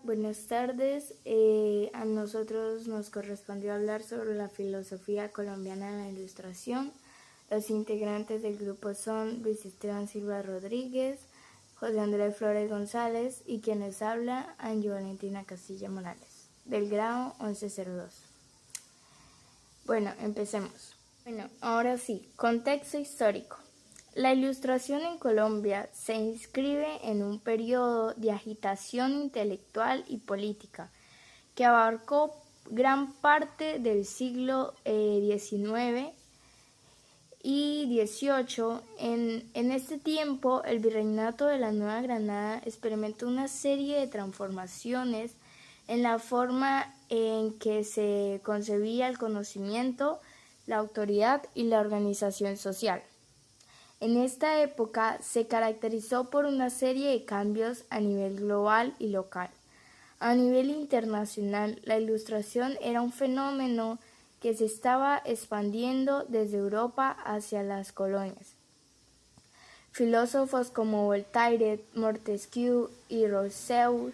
Buenas tardes. A nosotros nos correspondió hablar sobre la filosofía colombiana en la Ilustración. Los integrantes del grupo son Luis Esteban Silva Rodríguez, José Andrés Flores González y quienes habla, Angie Valentina Castilla Morales, del grado 1102. Bueno, empecemos. Ahora sí, contexto histórico. La Ilustración en Colombia se inscribe en un periodo de agitación intelectual y política que abarcó gran parte del siglo XIX y XVIII. En este tiempo, el virreinato de la Nueva Granada experimentó una serie de transformaciones en la forma en que se concebía el conocimiento, la autoridad y la organización social. En esta época se caracterizó por una serie de cambios a nivel global y local. A nivel internacional, la Ilustración era un fenómeno que se estaba expandiendo desde Europa hacia las colonias. Filósofos como Voltaire, Montesquieu y Rousseau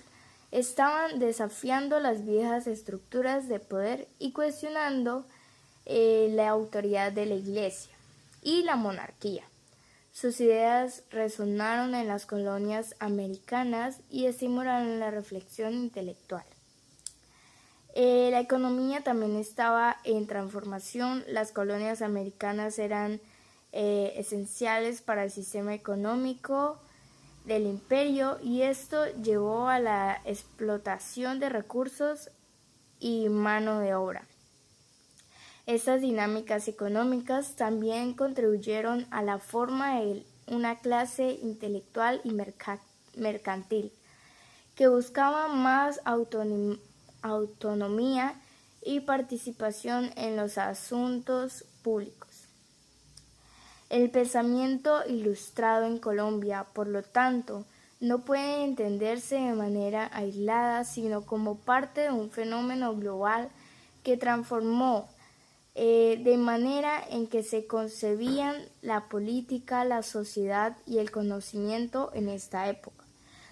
estaban desafiando las viejas estructuras de poder y cuestionando la autoridad de la Iglesia y la monarquía. Sus ideas resonaron en las colonias americanas y estimularon la reflexión intelectual. La economía también estaba en transformación. Las colonias americanas eran esenciales para el sistema económico del imperio y esto llevó a la explotación de recursos y mano de obra. Estas dinámicas económicas también contribuyeron a la forma de una clase intelectual y mercantil que buscaba más autonomía y participación en los asuntos públicos. El pensamiento ilustrado en Colombia, por lo tanto, no puede entenderse de manera aislada, sino como parte de un fenómeno global que transformó de manera en que se concebían la política, la sociedad y el conocimiento en esta época.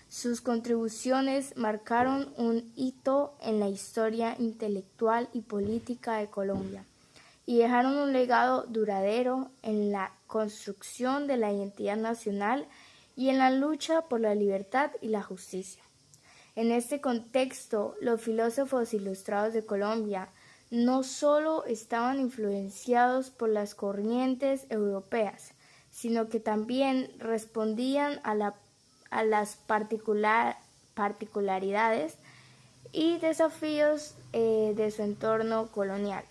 Sus contribuciones marcaron un hito en la historia intelectual y política de Colombia y dejaron un legado duradero en la construcción de la identidad nacional y en la lucha por la libertad y la justicia. En este contexto, los filósofos ilustrados de Colombia no solo estaban influenciados por las corrientes europeas, sino que también respondían a las particularidades y desafíos de su entorno colonial.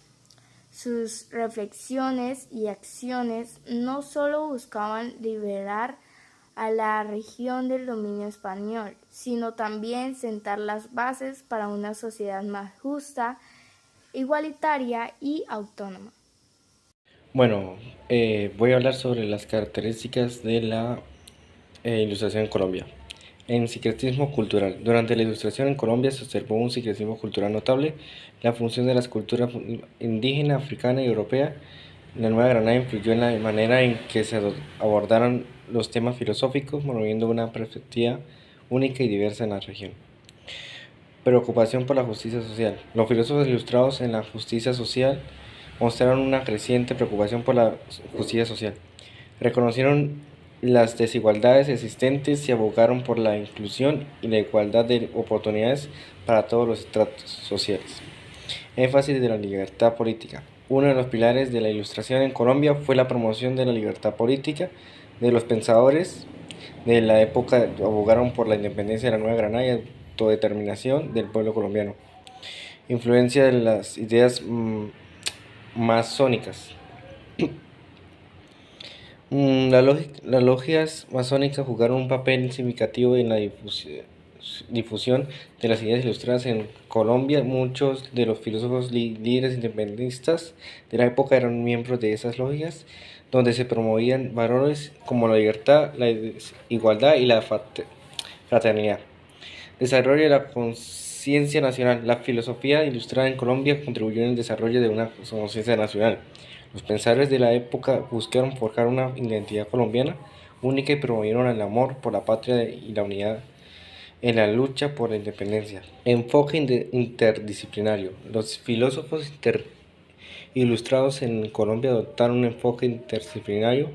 Sus reflexiones y acciones no solo buscaban liberar a la región del dominio español, sino también sentar las bases para una sociedad más justa, igualitaria y autónoma. Bueno, voy a hablar sobre las características de la ilustración en Colombia. En sincretismo cultural. Durante la ilustración en Colombia se observó un sincretismo cultural notable. La función de las culturas indígena, africana y europea en la Nueva Granada influyó en la manera en que se abordaron los temas filosóficos, promoviendo una perspectiva única y diversa en la región. Preocupación por la justicia social. Los filósofos ilustrados en la justicia social mostraron una creciente preocupación por la justicia social. Reconocieron las desigualdades existentes y abogaron por la inclusión y la igualdad de oportunidades para todos los estratos sociales. Énfasis de la libertad política. Uno de los pilares de la Ilustración en Colombia fue la promoción de la libertad política. De los pensadores de la época abogaron por la independencia de la Nueva Granada y autodeterminación del pueblo colombiano. Influencia de las ideas masónicas. Las logias masónicas jugaron un papel significativo en la difusión de las ideas ilustradas en Colombia. Muchos de los filósofos líderes independentistas de la época eran miembros de esas logias, donde se promovían valores como la libertad, la igualdad y la fraternidad. Desarrollo de la conciencia nacional. La filosofía ilustrada en Colombia contribuyó en el desarrollo de una conciencia nacional. Los pensadores de la época buscaron forjar una identidad colombiana única y promovieron el amor por la patria y la unidad en la lucha por la independencia. Enfoque interdisciplinario. Los filósofos ilustrados en Colombia adoptaron un enfoque interdisciplinario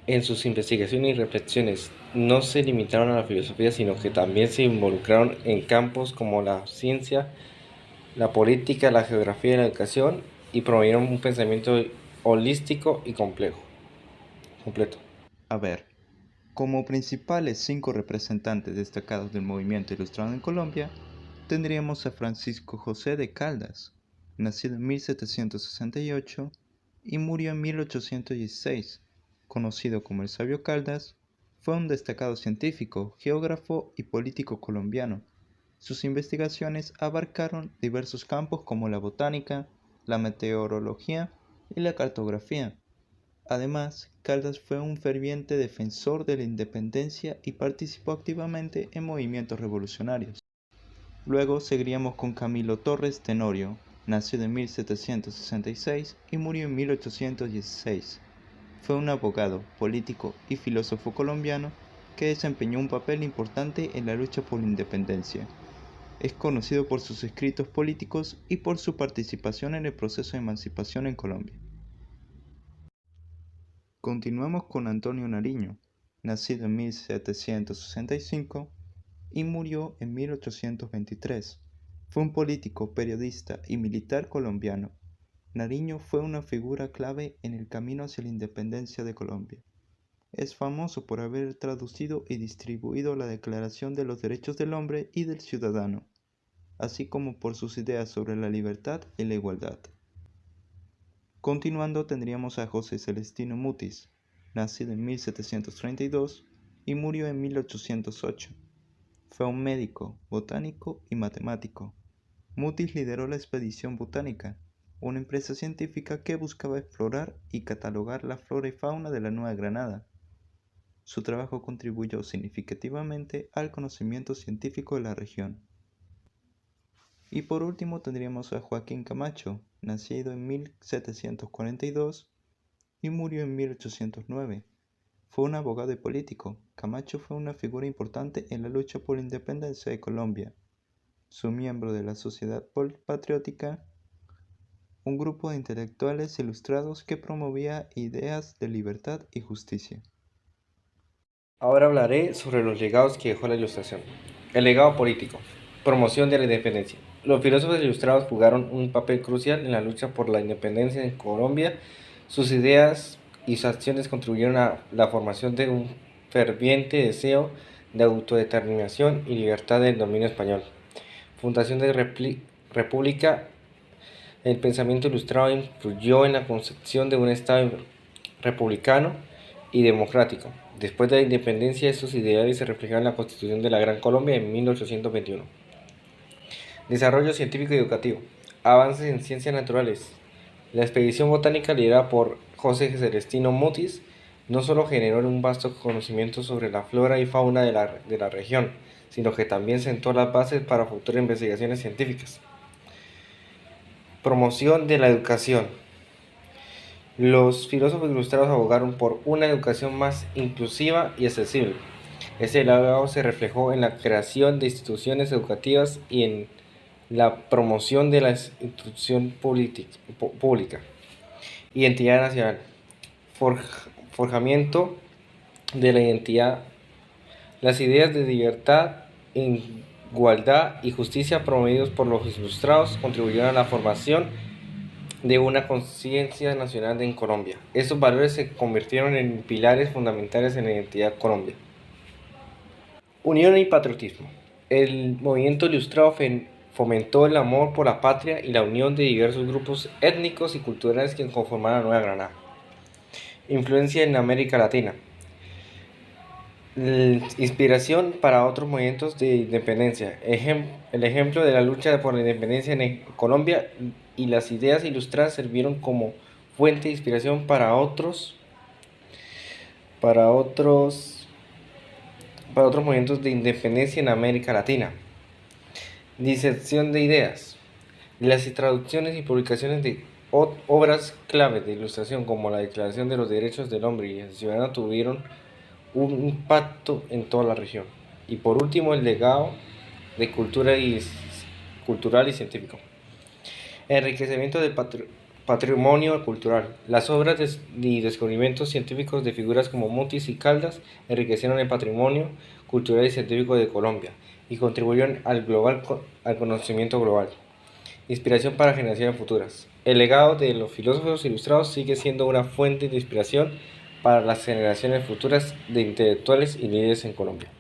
en sus investigaciones y reflexiones. No se limitaron a la filosofía, sino que también se involucraron en campos como la ciencia, la política, la geografía y la educación, y promovieron un pensamiento holístico y completo. A ver, como principales 5 representantes destacados del movimiento ilustrado en Colombia, tendríamos a Francisco José de Caldas, nacido en 1768 y murió en 1816, conocido como el Sabio Caldas. Fue un destacado científico, geógrafo y político colombiano. Sus investigaciones abarcaron diversos campos como la botánica, la meteorología y la cartografía. Además, Caldas fue un ferviente defensor de la independencia y participó activamente en movimientos revolucionarios. Luego seguiríamos con Camilo Torres Tenorio, nacido en 1766 y murió en 1816. Fue un abogado, político y filósofo colombiano que desempeñó un papel importante en la lucha por la independencia. Es conocido por sus escritos políticos y por su participación en el proceso de emancipación en Colombia. Continuamos con Antonio Nariño, nacido en 1765 y murió en 1823. Fue un político, periodista y militar colombiano. Nariño fue una figura clave en el camino hacia la independencia de Colombia. Es famoso por haber traducido y distribuido la Declaración de los Derechos del Hombre y del Ciudadano, así como por sus ideas sobre la libertad y la igualdad. Continuando tendríamos a José Celestino Mutis, nacido en 1732 y murió en 1808. Fue un médico, botánico y matemático. Mutis lideró la expedición botánica, una empresa científica que buscaba explorar y catalogar la flora y fauna de la Nueva Granada. Su trabajo contribuyó significativamente al conocimiento científico de la región. Y por último tendríamos a Joaquín Camacho, nacido en 1742 y murió en 1809. Fue un abogado y político. Camacho fue una figura importante en la lucha por la independencia de Colombia. Su miembro de la Sociedad Patriótica, un grupo de intelectuales ilustrados que promovía ideas de libertad y justicia. Ahora hablaré sobre los legados que dejó la Ilustración. El legado político. Promoción de la independencia. Los filósofos ilustrados jugaron un papel crucial en la lucha por la independencia en Colombia. Sus ideas y sus acciones contribuyeron a la formación de un ferviente deseo de autodeterminación y libertad del dominio español. Fundación de República. El pensamiento ilustrado influyó en la concepción de un Estado republicano y democrático. Después de la independencia, estos ideales se reflejaron en la Constitución de la Gran Colombia en 1821. Desarrollo científico y educativo. Avances en ciencias naturales. La expedición botánica liderada por José Celestino Mutis no solo generó un vasto conocimiento sobre la flora y fauna de la región, sino que también sentó las bases para futuras investigaciones científicas. Promoción de la educación. Los filósofos ilustrados abogaron por una educación más inclusiva y accesible. Ese legado se reflejó en la creación de instituciones educativas y en la promoción de la instrucción pública. Identidad nacional. Forjamiento de la identidad. Las ideas de libertad, igualdad y justicia promovidos por los ilustrados contribuyeron a la formación de una conciencia nacional en Colombia. Estos valores se convirtieron en pilares fundamentales en la identidad Colombia. Unión y patriotismo. El movimiento ilustrado fomentó el amor por la patria y la unión de diversos grupos étnicos y culturales que conformaban la Nueva Granada. Influencia en América Latina. Inspiración para otros movimientos de independencia. El ejemplo de la lucha por la independencia en Colombia y las ideas ilustradas sirvieron como fuente de inspiración para otros movimientos de independencia en América Latina. Diserción de ideas. Las traducciones y publicaciones de obras clave de ilustración como la Declaración de los Derechos del Hombre y el Ciudadano tuvieron un impacto en toda la región. Y por último, el legado de cultural y científico. Enriquecimiento del patrimonio cultural. Las obras y descubrimientos científicos de figuras como Mutis y Caldas enriquecieron el patrimonio cultural y científico de Colombia y contribuyeron al conocimiento global. Inspiración para generaciones futuras. El legado de los filósofos ilustrados sigue siendo una fuente de inspiración para las generaciones futuras de intelectuales y líderes en Colombia.